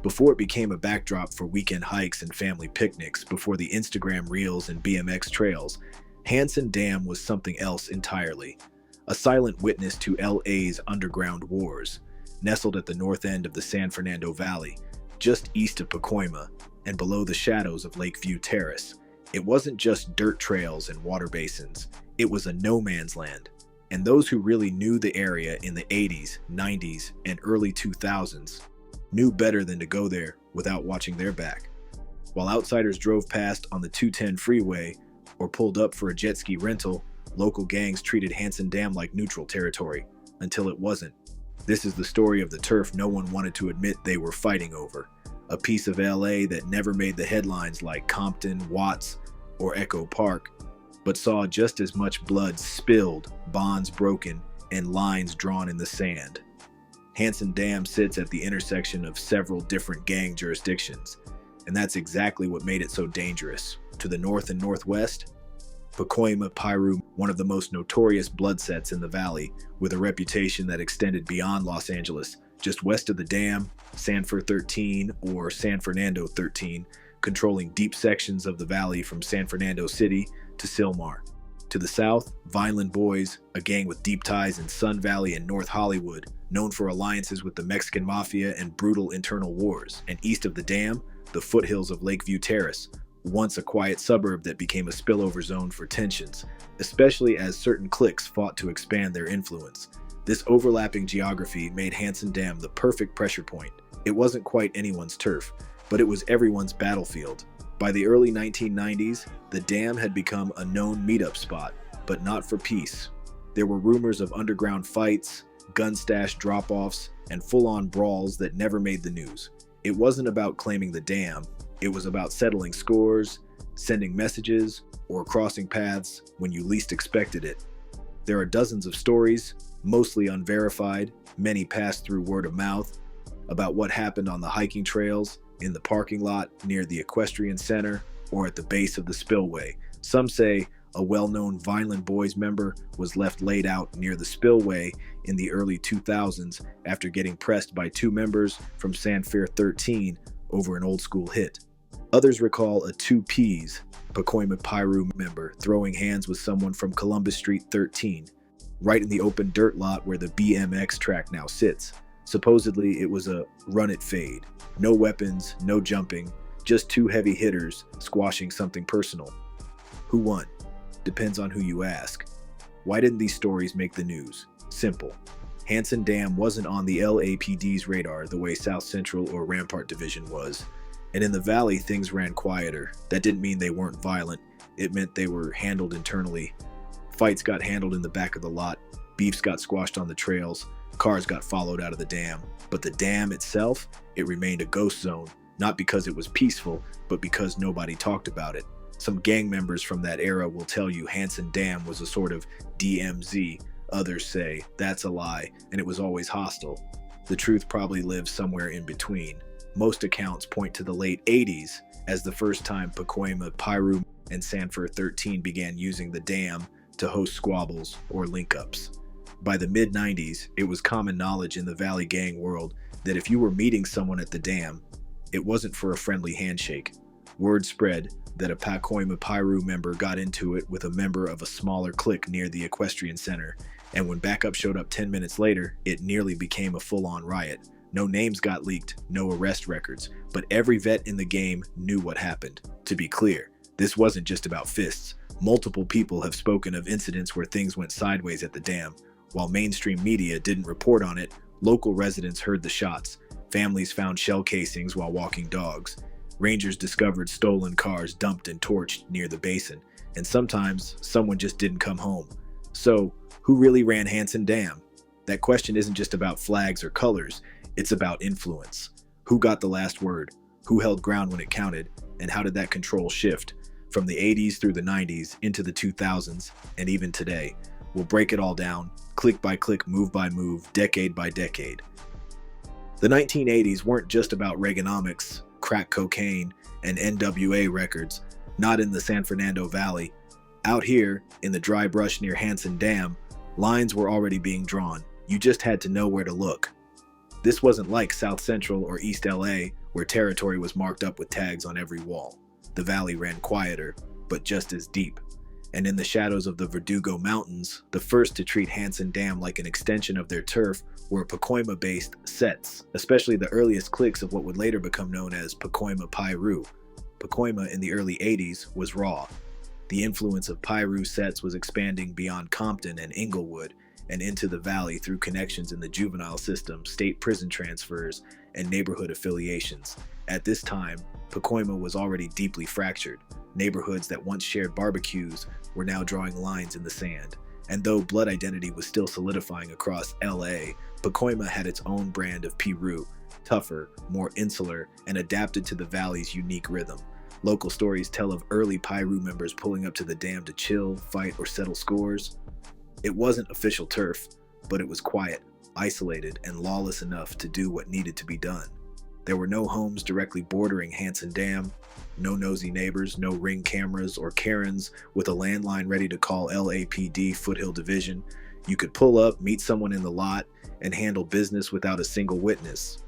Before it became a backdrop for weekend hikes and family picnics, before the Instagram reels and BMX trails, Hansen Dam was something else entirely. A silent witness to LA's underground wars. Nestled at the north end of the San Fernando Valley, just east of Pacoima, and below the shadows of Lakeview Terrace, it wasn't just dirt trails and water basins, it was a no man's land. And those who really knew the area in the 80s, 90s, and early 2000s knew better than to go there without watching their back. While outsiders drove past on the 210 freeway or pulled up for a jet ski rental, local gangs treated Hansen Dam like neutral territory, until it wasn't. This is the story of the turf no one wanted to admit they were fighting over. A piece of LA that never made the headlines like Compton, Watts, or Echo Park, but saw just as much blood spilled, bonds broken, and lines drawn in the sand. Hansen Dam sits at the intersection of several different gang jurisdictions, and that's exactly what made it so dangerous. To the north and northwest, Pacoima Piru, one of the most notorious blood sets in the valley, with a reputation that extended beyond Los Angeles. Just west of the dam, San Fer 13 or San Fernando 13, controlling deep sections of the valley from San Fernando City to Silmar. To the south, Vineland Boys, a gang with deep ties in Sun Valley and North Hollywood, known for alliances with the Mexican Mafia and brutal internal wars. And east of the dam, the foothills of Lakeview Terrace, once a quiet suburb that became a spillover zone for tensions, especially as certain cliques fought to expand their influence. This overlapping geography made Hansen Dam the perfect pressure point. It wasn't quite anyone's turf, but it was everyone's battlefield. By the early 1990s, the dam had become a known meetup spot, but not for peace. There were rumors of underground fights, gun stash drop-offs, and full-on brawls that never made the news. It wasn't about claiming the dam. It was about settling scores, sending messages, or crossing paths when you least expected it. There are dozens of stories, mostly unverified, many passed through word of mouth, about what happened on the hiking trails, in the parking lot near the equestrian center, or at the base of the spillway. Some say a well-known Vineland Boys member was left laid out near the spillway in the early 2000s after getting pressed by two members from San Fer 13 over an old-school hit. Others recall a 2Ps, Pacoima Piru member, throwing hands with someone from Columbus Street 13, right in the open dirt lot where the BMX track now sits. Supposedly, it was a run-it-fade. No weapons, no jumping, just two heavy hitters squashing something personal. Who won? Depends on who you ask. Why didn't these stories make the news? Simple. Hansen Dam wasn't on the LAPD's radar the way South Central or Rampart Division was. And in the valley, things ran quieter. That didn't mean they weren't violent. It meant they were handled internally. Fights got handled in the back of the lot. Beefs got squashed on the trails. Cars got followed out of the dam. But the dam itself, it remained a ghost zone. Not because it was peaceful, but because nobody talked about it. Some gang members from that era will tell you Hansen Dam was a sort of DMZ. Others say that's a lie, and it was always hostile. The truth probably lives somewhere in between. Most accounts point to the late 80s as the first time Pacoima Piru and San Fer 13 began using the dam to host squabbles or link-ups. By the mid-90s, it was common knowledge in the Valley gang world that if you were meeting someone at the dam, it wasn't for a friendly handshake. Word spread that a Pacoima Piru member got into it with a member of a smaller clique near the equestrian center, and when backup showed up 10 minutes later, it nearly became a full-on riot. No names got leaked, no arrest records, but every vet in the game knew what happened. To be clear, this wasn't just about fists. Multiple people have spoken of incidents where things went sideways at the dam. While mainstream media didn't report on it, local residents heard the shots. Families found shell casings while walking dogs. Rangers discovered stolen cars dumped and torched near the basin. And sometimes, someone just didn't come home. So, who really ran Hansen Dam? That question isn't just about flags or colors. It's about influence. Who got the last word? Who held ground when it counted? And how did that control shift? From the 80s through the 90s, into the 2000s, and even today. We'll break it all down, click by click, move by move, decade by decade. The 1980s weren't just about Reaganomics, crack cocaine, and NWA records. Not in the San Fernando Valley. Out here, in the dry brush near Hansen Dam, lines were already being drawn. You just had to know where to look. This wasn't like South Central or East LA, where territory was marked up with tags on every wall. The valley ran quieter, but just as deep. And in the shadows of the Verdugo Mountains, the first to treat Hansen Dam like an extension of their turf were Pacoima-based sets, especially the earliest cliques of what would later become known as Pacoima Piru. Pacoima in the early 80s was raw. The influence of Piru sets was expanding beyond Compton and Inglewood and into the valley through connections in the juvenile system, state prison transfers, and neighborhood affiliations. At this time, Pacoima was already deeply fractured. Neighborhoods that once shared barbecues were now drawing lines in the sand. And though blood identity was still solidifying across LA, Pacoima had its own brand of Piru, tougher, more insular, and adapted to the valley's unique rhythm. Local stories tell of early Piru members pulling up to the dam to chill, fight, or settle scores. It wasn't official turf, but it was quiet, isolated, and lawless enough to do what needed to be done. There were no homes directly bordering Hansen Dam, no nosy neighbors, no ring cameras or Karens with a landline ready to call LAPD Foothill Division. You could pull up, meet someone in the lot, and handle business without a single witness,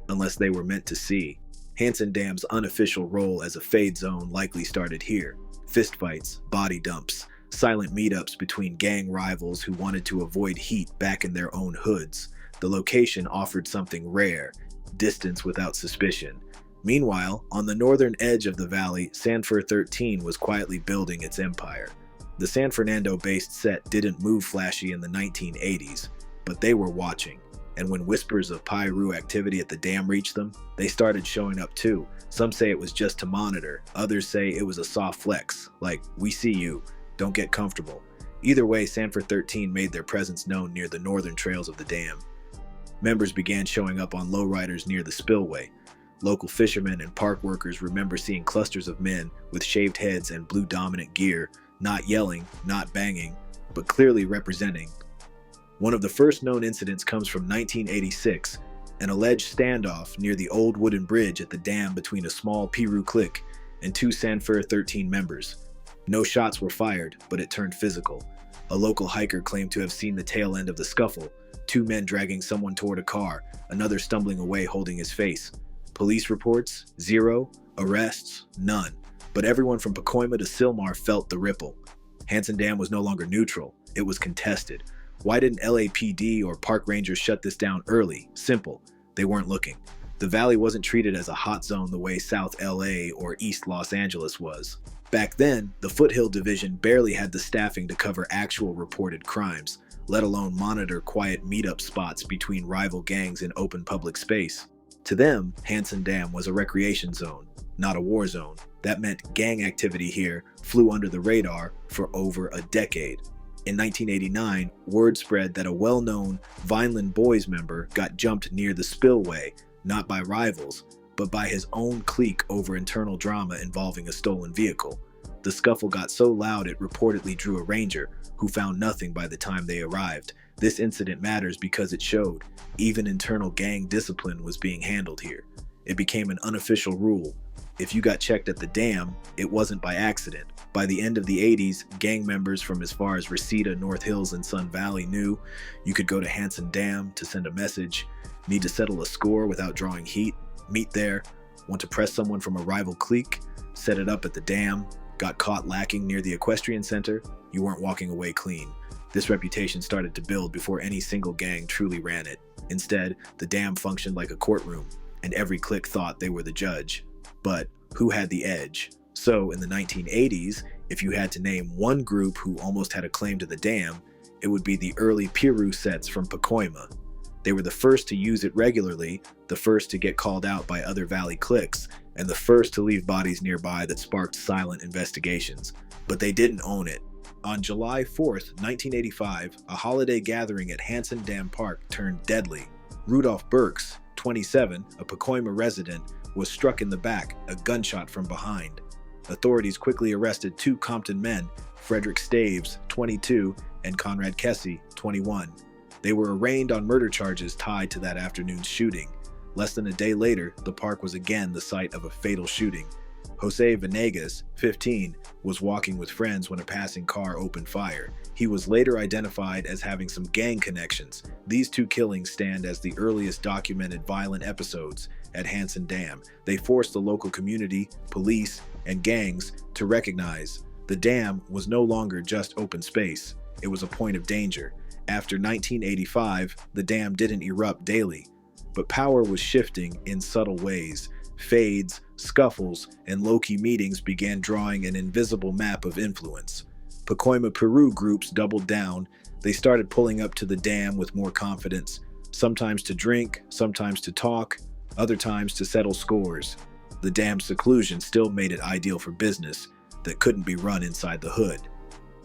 unless they were meant to see. Hansen Dam's unofficial role as a fade zone likely started here. Fistfights, body dumps, silent meetups between gang rivals who wanted to avoid heat back in their own hoods. The location offered something rare, distance without suspicion. Meanwhile, on the northern edge of the valley, San Fernando 13 was quietly building its empire. The San Fernando-based set didn't move flashy in the 1980s, but they were watching. And when whispers of Piru activity at the dam reached them, they started showing up too. Some say it was just to monitor, others say it was a soft flex, like, we see you, don't get comfortable. Either way, San Fernando 13 made their presence known near the northern trails of the dam. Members began showing up on lowriders near the spillway. Local fishermen and park workers remember seeing clusters of men with shaved heads and blue dominant gear, not yelling, not banging, but clearly representing. One of the first known incidents comes from 1986, an alleged standoff near the old wooden bridge at the dam between a small Piru clique and two San Fernando 13 members. No shots were fired, but it turned physical. A local hiker claimed to have seen the tail end of the scuffle, two men dragging someone toward a car, another stumbling away holding his face. Police reports, 0. Arrests, none. But everyone from Pacoima to Silmar felt the ripple. Hansen Dam was no longer neutral, it was contested. Why didn't LAPD or park rangers shut this down early? Simple, they weren't looking. The valley wasn't treated as a hot zone the way South LA or East Los Angeles was. Back then, the Foothill Division barely had the staffing to cover actual reported crimes, let alone monitor quiet meetup spots between rival gangs in open public space. To them, Hansen Dam was a recreation zone, not a war zone. That meant gang activity here flew under the radar for over a decade. In 1989, word spread that a well-known Vineland Boys member got jumped near the spillway, not by rivals, but by his own clique over internal drama involving a stolen vehicle. The scuffle got so loud it reportedly drew a ranger, who found nothing by the time they arrived. This incident matters because it showed even internal gang discipline was being handled here. It became an unofficial rule. If you got checked at the dam, it wasn't by accident. By the end of the 80s, gang members from as far as Reseda, North Hills, and Sun Valley knew you could go to Hansen Dam to send a message, need to settle a score without drawing heat, meet there, want to press someone from a rival clique, set it up at the dam, got caught lacking near the equestrian center, you weren't walking away clean. This reputation started to build before any single gang truly ran it. Instead, the dam functioned like a courtroom, and every clique thought they were the judge. But who had the edge? So in the 1980s, if you had to name one group who almost had a claim to the dam, it would be the early Piru sets from Pacoima. They were the first to use it regularly, the first to get called out by other valley cliques, and the first to leave bodies nearby that sparked silent investigations. But they didn't own it. On July 4th, 1985, a holiday gathering at Hansen Dam Park turned deadly. Rudolph Burks, 27, a Pacoima resident, was struck in the back, a gunshot from behind. Authorities quickly arrested two Compton men, Frederick Staves, 22, and Conrad Kessie, 21. They were arraigned on murder charges tied to that afternoon's shooting. Less than a day later, the park was again the site of a fatal shooting. Jose Venegas, 15, was walking with friends when a passing car opened fire. He was later identified as having some gang connections. These two killings stand as the earliest documented violent episodes, at Hansen Dam. They forced the local community, police, and gangs to recognize the dam was no longer just open space. It was a point of danger. After 1985, the dam didn't erupt daily, but power was shifting in subtle ways. Fades, scuffles, and low-key meetings began drawing an invisible map of influence. Pacoima Piru groups doubled down. They started pulling up to the dam with more confidence, sometimes to drink, sometimes to talk, other times to settle scores. The dam's seclusion still made it ideal for business that couldn't be run inside the hood.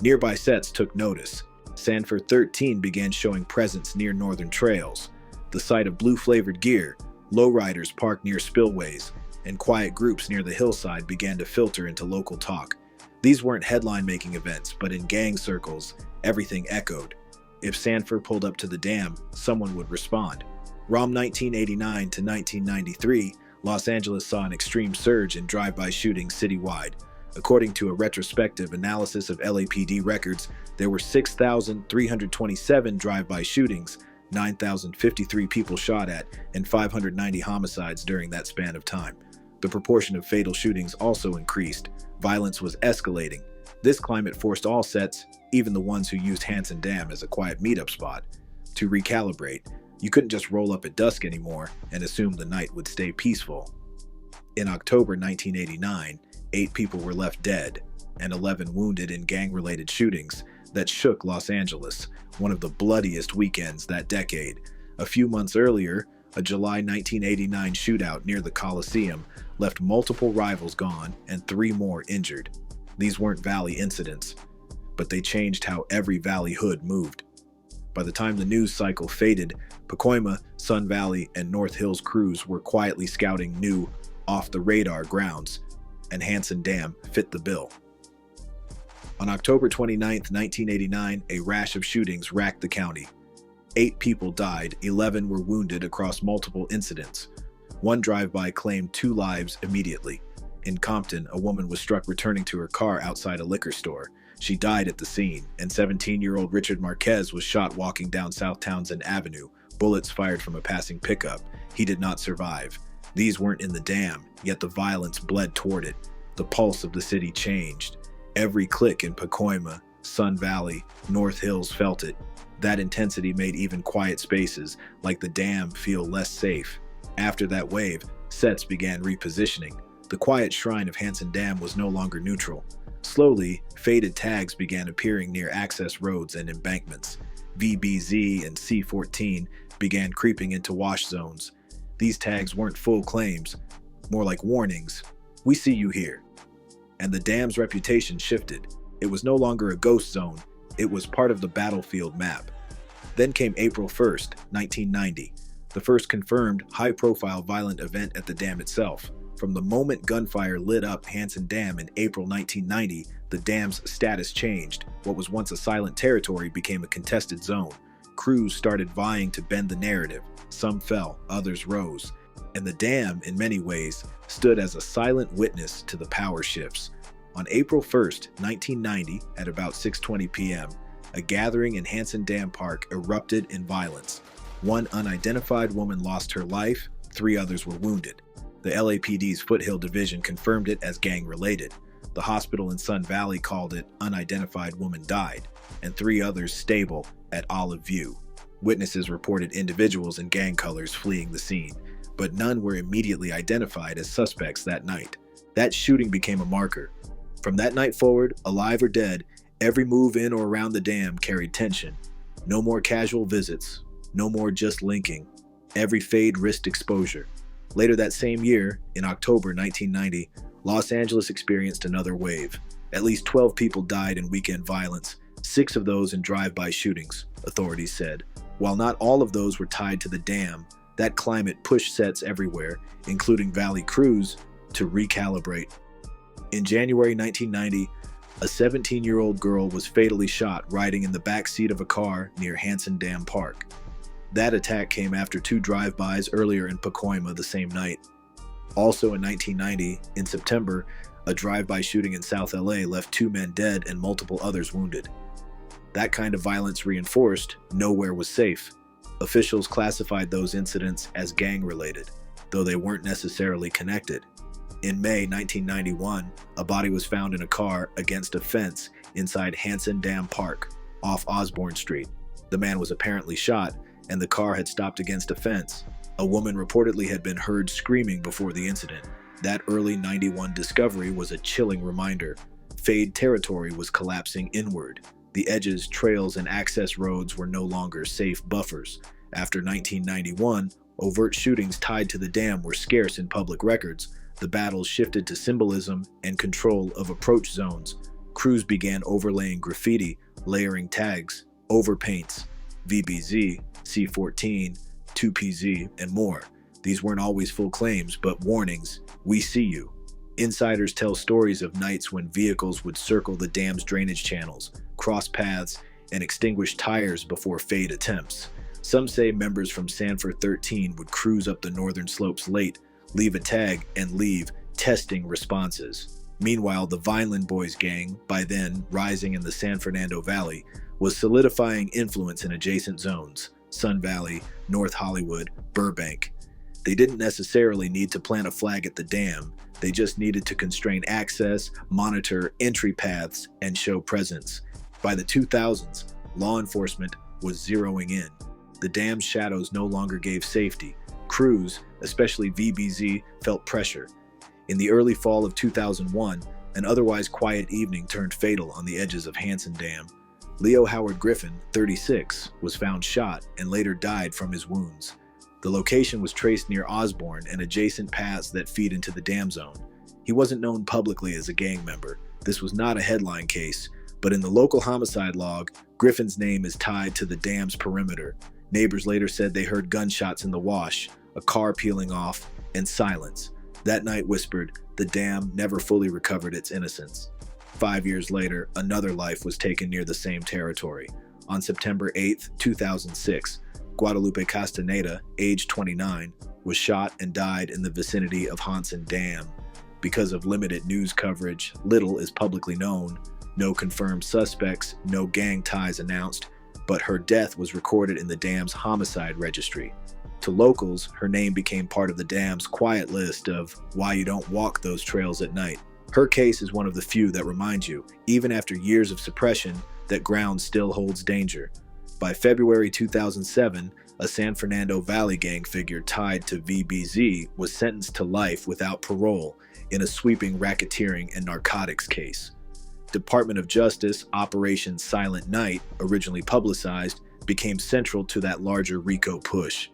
Nearby sets took notice. San Fernando 13 began showing presence near northern trails, the sight of blue-flavored gear, lowriders parked near spillways, and quiet groups near the hillside began to filter into local talk. These weren't headline-making events, but in gang circles, everything echoed. If Sanford pulled up to the dam, someone would respond. From 1989 to 1993, Los Angeles saw an extreme surge in drive-by shootings citywide. According to a retrospective analysis of LAPD records, there were 6,327 drive-by shootings, 9,053 people shot at, and 590 homicides during that span of time. The proportion of fatal shootings also increased. Violence was escalating. This climate forced all sets, even the ones who used Hansen Dam as a quiet meetup spot, to recalibrate. You couldn't just roll up at dusk anymore and assume the night would stay peaceful. In October 1989, 8 people were left dead and 11 wounded in gang-related shootings that shook Los Angeles, one of the bloodiest weekends that decade. A few months earlier, a July 1989 shootout near the Coliseum left multiple rivals gone and 3 more injured. These weren't Valley incidents, but they changed how every Valley hood moved. By the time the news cycle faded, Pacoima, Sun Valley, and North Hills crews were quietly scouting new, off-the-radar grounds, and Hansen Dam fit the bill. On October 29, 1989, a rash of shootings racked the county. 8 people died, 11 were wounded across multiple incidents. One drive-by claimed 2 lives immediately. In Compton, a woman was struck returning to her car outside a liquor store. She died at the scene, and 17-year-old Richard Marquez was shot walking down South Townsend Avenue, bullets fired from a passing pickup. He did not survive. These weren't in the dam, yet the violence bled toward it. The pulse of the city changed. Every clique in Pacoima, Sun Valley, North Hills felt it. That intensity made even quiet spaces, like the dam, feel less safe. After that wave, sets began repositioning. The quiet shrine of Hansen Dam was no longer neutral. Slowly, faded tags began appearing near access roads and embankments. VBZ and C14 began creeping into wash zones. These tags weren't full claims, more like warnings. We see you here. And the dam's reputation shifted. It was no longer a ghost zone. It was part of the battlefield map. Then came April 1st, 1990, the first confirmed high-profile violent event at the dam itself. From the moment gunfire lit up Hansen Dam in April 1990, the dam's status changed. What was once a silent territory became a contested zone. Crews started vying to bend the narrative. Some fell, others rose. And the dam, in many ways, stood as a silent witness to the power shifts. On April 1st, 1990, at about 6:20 p.m., a gathering in Hansen Dam Park erupted in violence. One unidentified woman lost her life, 3 others were wounded. The LAPD's Foothill Division confirmed it as gang-related. The hospital in Sun Valley called it unidentified woman died, and 3 others stable at Olive View. Witnesses reported individuals in gang colors fleeing the scene, but none were immediately identified as suspects that night. That shooting became a marker. From that night forward, alive or dead, every move in or around the dam carried tension. No more casual visits, no more just linking. Every fade risked exposure. Later that same year, in October 1990, Los Angeles experienced another wave. At least 12 people died in weekend violence, 6 of those in drive-by shootings, authorities said. While not all of those were tied to the dam, that climate pushed sets everywhere, including Valley crews, to recalibrate. In January 1990, a 17-year-old girl was fatally shot riding in the back seat of a car near Hansen Dam Park. That attack came after 2 drive-bys earlier in Pacoima the same night. Also in 1990, in September, a drive-by shooting in South LA left 2 men dead and multiple others wounded. That kind of violence reinforced nowhere was safe. Officials classified those incidents as gang-related. though they weren't necessarily connected. In May 1991, a body was found in a car against a fence inside Hansen Dam Park, off Osborne Street. The man was apparently shot, and the car had stopped against a fence. A woman reportedly had been heard screaming before the incident. That early '91 discovery was a chilling reminder. Fade territory was collapsing inward. The edges, trails, and access roads were no longer safe buffers. After 1991, overt shootings tied to the dam were scarce in public records. The battles shifted to symbolism and control of approach zones. Crews began overlaying graffiti, layering tags, overpaints, VBZ, C14, 2PZ, and more. These weren't always full claims, but warnings. We see you. Insiders tell stories of nights when vehicles would circle the dam's drainage channels, cross paths, and extinguish tires before fade attempts. Some say members from Sanford 13 would cruise up the northern slopes late, leave a tag, and leave, testing responses. Meanwhile, the Vineland Boys gang, by then rising in the San Fernando Valley, was solidifying influence in adjacent zones: Sun Valley, North Hollywood, Burbank. They didn't necessarily need to plant a flag at the dam. They just needed to constrain access, monitor entry paths, and show presence. By the 2000s, law enforcement was zeroing in. The dam's shadows no longer gave safety. Crews, especially VBZ, felt pressure. In the early fall of 2001, an otherwise quiet evening turned fatal on the edges of Hansen Dam. Leo Howard Griffin, 36, was found shot and later died from his wounds. The location was traced near Osborne and adjacent paths that feed into the dam zone. He wasn't known publicly as a gang member. This was not a headline case, but in the local homicide log, Griffin's name is tied to the dam's perimeter. Neighbors later said they heard gunshots in the wash, a car peeling off, and silence. That night whispered, the dam never fully recovered its innocence. 5 years later, another life was taken near the same territory. On September 8, 2006, Guadalupe Castaneda, age 29, was shot and died in the vicinity of Hansen Dam. Because of limited news coverage, little is publicly known. No confirmed suspects, no gang ties announced, but her death was recorded in the dam's homicide registry. To locals, her name became part of the dam's quiet list of why you don't walk those trails at night. Her case is one of the few that reminds you, even after years of suppression, that ground still holds danger. By February 2007, a San Fernando Valley gang figure tied to VBZ was sentenced to life without parole in a sweeping racketeering and narcotics case. Department of Justice Operation Silent Night, originally publicized, became central to that larger RICO push.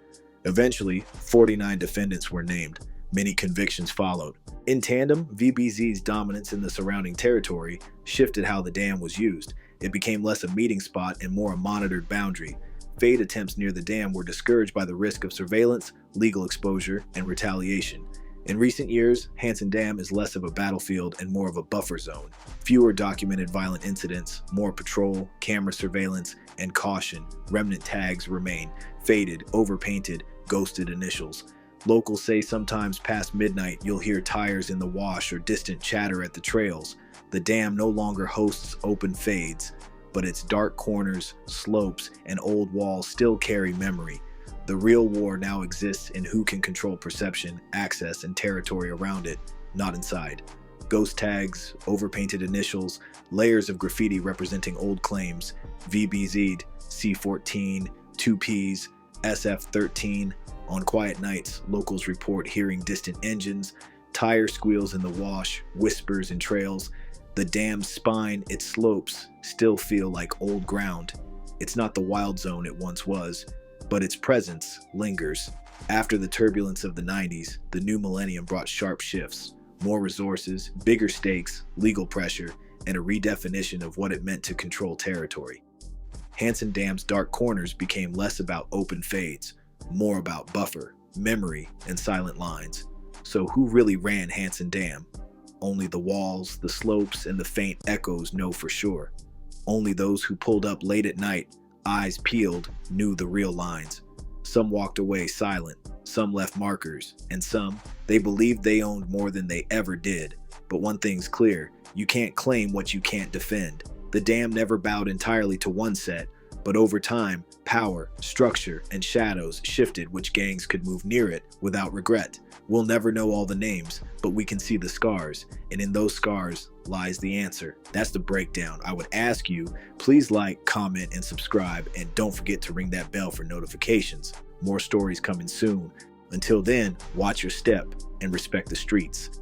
Eventually, 49 defendants were named. Many convictions followed. In tandem, VBZ's dominance in the surrounding territory shifted how the dam was used. It became less a meeting spot and more a monitored boundary. Fade attempts near the dam were discouraged by the risk of surveillance, legal exposure, and retaliation. In recent years, Hansen Dam is less of a battlefield and more of a buffer zone. Fewer documented violent incidents, more patrol, camera surveillance, and caution. Remnant tags remain: faded, overpainted, ghosted initials. Locals say sometimes past midnight you'll hear tires in the wash or distant chatter at the trails. The dam no longer hosts open fades, but its dark corners, slopes, and old walls still carry memory. The real war now exists in who can control perception, access, and territory around it, not inside. Ghost tags, overpainted initials, layers of graffiti representing old claims: VBZ'd, C14, 2Ps, SF13. On quiet nights, locals report hearing distant engines, tire squeals in the wash, whispers in trails. The dam's spine, its slopes, still feel like old ground. It's not the wild zone it once was, but its presence lingers. After the turbulence of the 90s, the new millennium brought sharp shifts: more resources, bigger stakes, legal pressure, and a redefinition of what it meant to control territory. Hansen Dam's dark corners became less about open fades, more about buffer, memory, and silent lines. So who really ran Hansen Dam? Only the walls, the slopes, and the faint echoes know for sure. Only those who pulled up late at night, eyes peeled, knew the real lines. Some walked away silent, some left markers, and some, they believed they owned more than they ever did. But one thing's clear: you can't claim what you can't defend. The dam never bowed entirely to one set, but over time, power, structure, and shadows shifted which gangs could move near it without regret. We'll never know all the names, but we can see the scars, and in those scars lies the answer. That's the breakdown. I would ask you, please like, comment, and subscribe, and don't forget to ring that bell for notifications. More stories coming soon. Until then, watch your step and respect the streets.